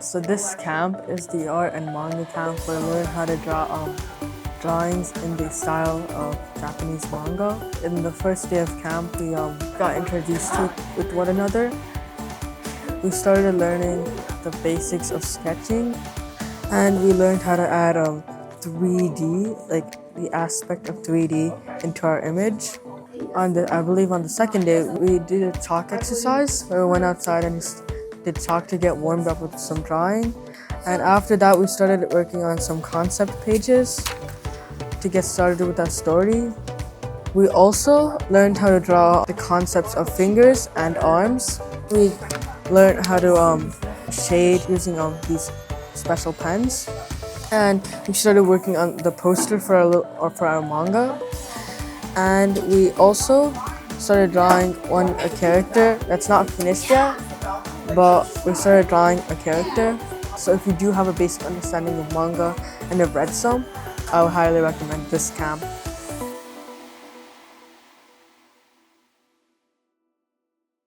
So this camp is the art and manga camp where we learn how to draw drawings in the style of Japanese manga. In the first day of camp, we got introduced to with one another. We started learning the basics of sketching, and we learned how to add 3D, like the aspect of 3D, into our image. I believe on the second day, we did a chalk exercise where we went outside and did chalk to get warmed up with some drawing. And after that, we started working on some concept pages to get started with our story. We also learned how to draw the concepts of fingers and arms. We learned how to shade using these special pens. And we started working on the poster for our manga. And we also started drawing a character that's not finished yet, but we started drawing a character. So if you do have a basic understanding of manga and have read some, I would highly recommend this camp.